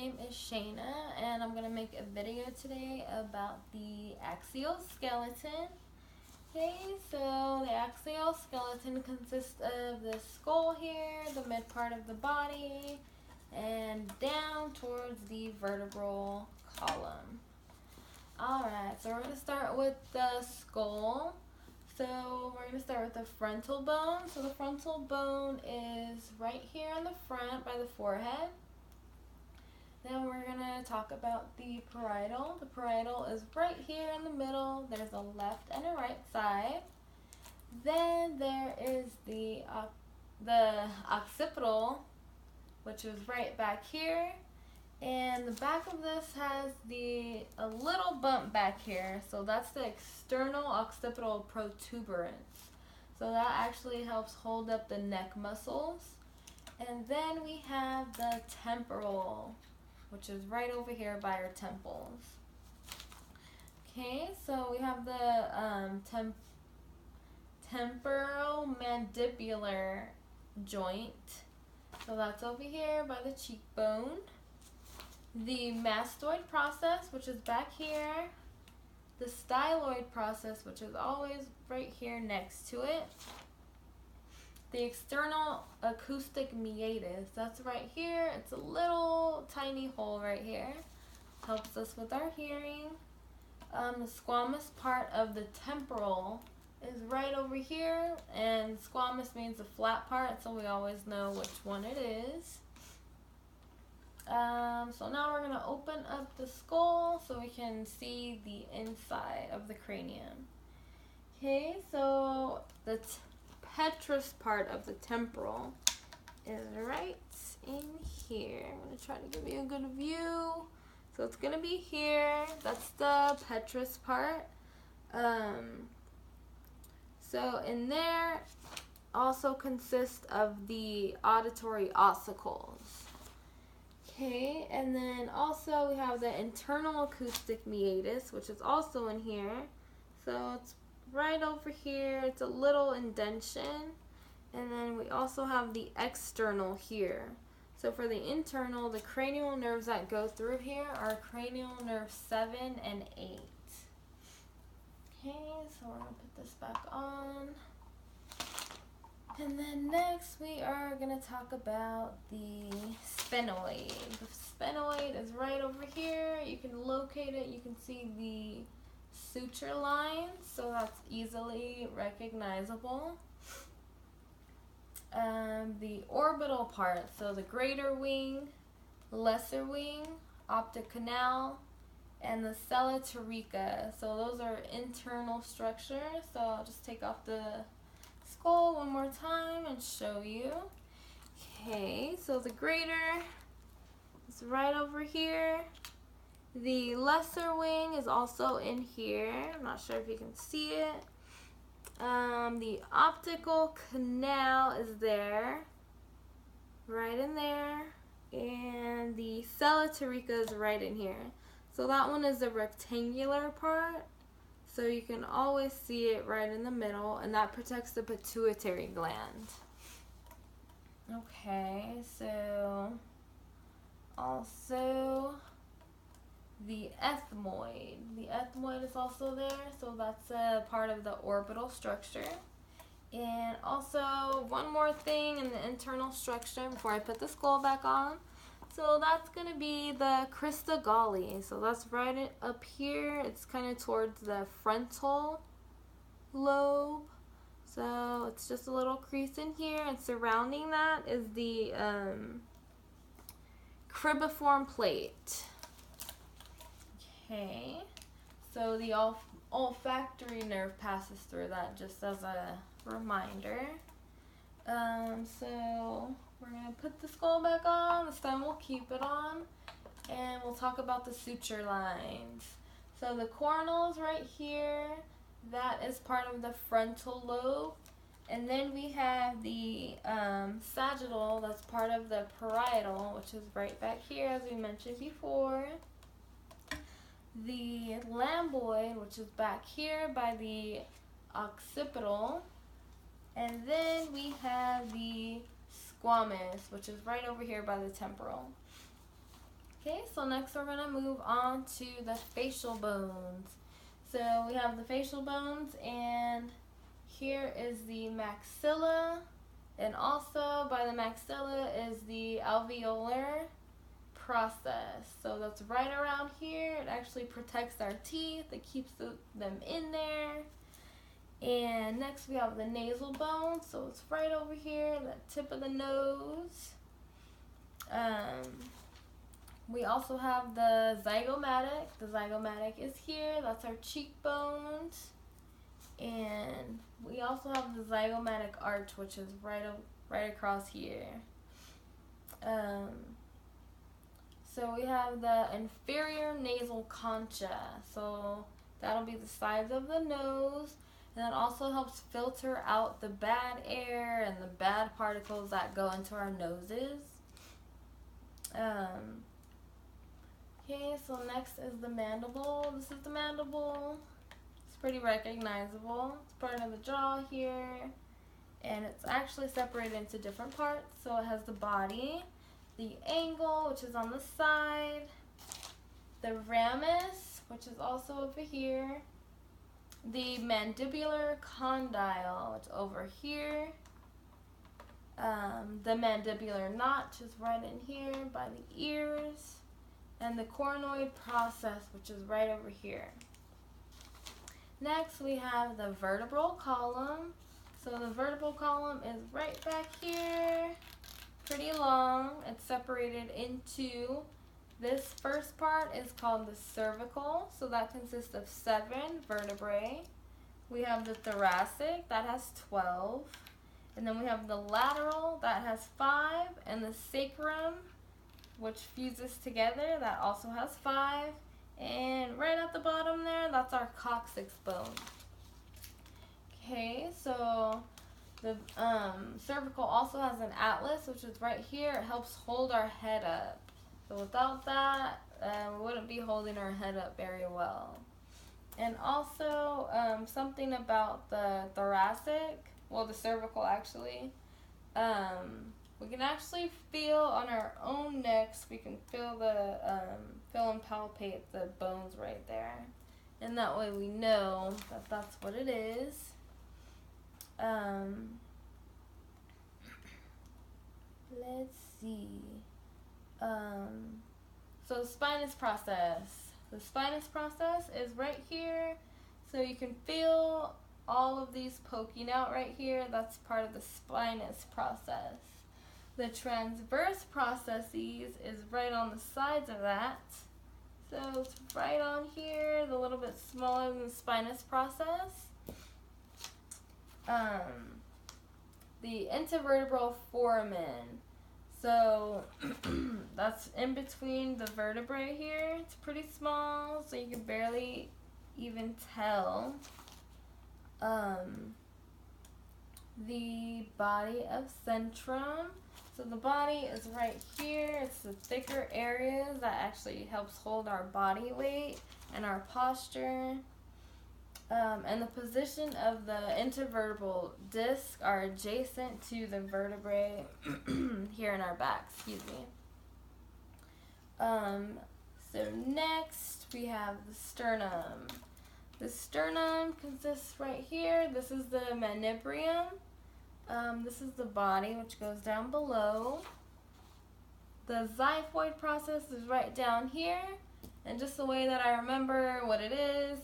name is Shayna, and I'm going to make a video today about the axial skeleton. Okay, so the axial skeleton consists of the skull here, the mid part of the body, and down towards the vertebral column. Alright, so we're going to start with the skull. So we're going to start with the frontal bone. So the frontal bone is right here in the front by the forehead. Then we're going to talk about the parietal. The parietal is right here in the middle. There's a left and a right side. Then there is the occipital, which is right back here. And the back of this has a little bump back here. So that's the external occipital protuberance. So that actually helps hold up the neck muscles. And then we have the temporal, which is right over here by our temples. Okay, so we have the temporal mandibular joint. So that's over here by the cheekbone. The mastoid process, which is back here. The styloid process, which is always right here next to it. The external acoustic meatus, that's right here. It's a little tiny hole right here. Helps us with our hearing. The squamous part of the temporal is right over here. And squamous means the flat part, so we always know which one it is. So now we're going to open up the skull so we can see the inside of the cranium. Okay, so the petrous part of the temporal is right in here. I'm going to try to give you a good view. So it's going to be here. That's the petrous part. So in there also consists of the auditory ossicles. Okay, and then also we have the internal acoustic meatus, which is also in here. So it's right over here. It's a little indentation. And then we also have the external here. So for the internal, the cranial nerves that go through here are cranial nerve 7 and 8. Okay, so we're going to put this back on. And then next we are going to talk about the sphenoid. The sphenoid is right over here. You can locate it. You can see the suture lines, so that's easily recognizable. The orbital part, so the greater wing, lesser wing, optic canal, and the sella tarica. So those are internal structures. So I'll just take off the skull one more time and show you. Okay, so the greater is right over here. The lesser wing is also in here. I'm not sure if you can see it. The optical canal is there, right in there, and the sella tarica is right in here. So that one is the rectangular part. So you can always see it right in the middle, and that protects the pituitary gland. Okay, so also the ethmoid. The ethmoid is also there, so that's a part of the orbital structure. And also one more thing in the internal structure before I put the skull back on. So that's going to be the crista galli. So that's right up here. It's kind of towards the frontal lobe. So it's just a little crease in here. And surrounding that is the cribriform plate. Okay. So the olfactory nerve passes through that, just as a reminder. So we're going to put the skull back on. This time we'll keep it on. And we'll talk about the suture lines. So the coronal is right here. That is part of the frontal lobe. And then we have the sagittal. That's part of the parietal, which is right back here, as we mentioned before. The lamboid, which is back here by the occipital. And then we have the squamous, which is right over here by the temporal. Okay, so next we're going to move on to the facial bones. So we have the facial bones, and here is the maxilla, and also by the maxilla is the alveolar process. So that's right around here. It actually protects our teeth. It keeps them in there. And next we have the nasal bone. So it's right over here, the tip of the nose. We also have the zygomatic. The zygomatic is here. That's our cheekbones. And we also have the zygomatic arch, which is right across here. So we have the inferior nasal concha. So that'll be the sides of the nose. And that also helps filter out the bad air and the bad particles that go into our noses. Okay, so next is the mandible. This is the mandible. It's pretty recognizable. It's part of the jaw here. And it's actually separated into different parts. So it has the body, the angle, which is on the side, the ramus, which is also over here, the mandibular condyle, which is over here, the mandibular notch is right in here by the ears, and the coronoid process, which is right over here. Next we have the vertebral column. So the vertebral column is right back here, pretty long. It's separated into, this first part is called the cervical, so that consists of 7 vertebrae. We have the thoracic, that has 12. And then we have the lateral, that has 5. And the sacrum, which fuses together, that also has 5. And right at the bottom there, that's our coccyx bone. Okay, so the cervical also has an atlas, which is right here. It helps hold our head up. So without that, we wouldn't be holding our head up very well. And also something about the thoracic, well, the cervical actually, we can actually feel on our own necks, we can feel and palpate the bones right there. And that way we know that that's what it is. Let's see. So the spinous process. The spinous process is right here. So you can feel all of these poking out right here. That's part of the spinous process. The transverse processes is right on the sides of that. So it's right on here, a little bit smaller than the spinous process. The intervertebral foramen. So that's in between the vertebrae here. It's pretty small, so you can barely even tell. The body of centrum. So the body is right here. It's the thicker areas that actually helps hold our body weight and our posture. And the position of the intervertebral disc are adjacent to the vertebrae here in our back, excuse me. So next we have the sternum. The sternum consists right here. This is the manubrium. This is the body, which goes down below. The xiphoid process is right down here. And just the way that I remember what it is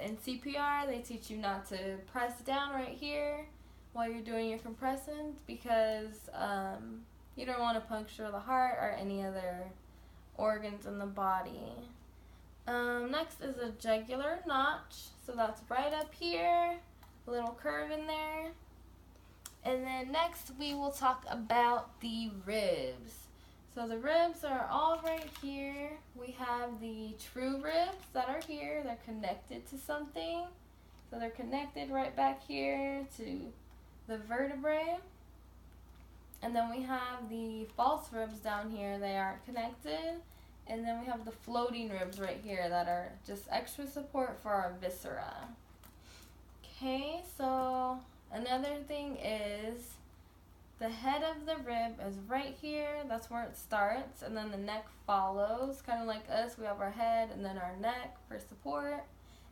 in CPR, they teach you not to press down right here while you're doing your compressants because you don't want to puncture the heart or any other organs in the body. Next is a jugular notch. So that's right up here, a little curve in there. And then next we will talk about the ribs. So the ribs are all right here. We have the true ribs that are here. They're connected to something. So they're connected right back here to the vertebrae. And then we have the false ribs down here. They aren't connected. And then we have the floating ribs right here that are just extra support for our viscera. Okay, so another thing is the head of the rib is right here. That's where it starts, and then the neck follows, kind of like us. We have our head and then our neck for support,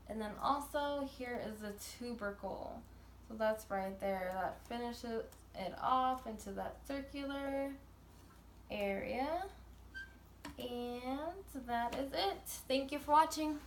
and then also here is the tubercle. So that's right there. That finishes it off into that circular area. And that is it. Thank you for watching.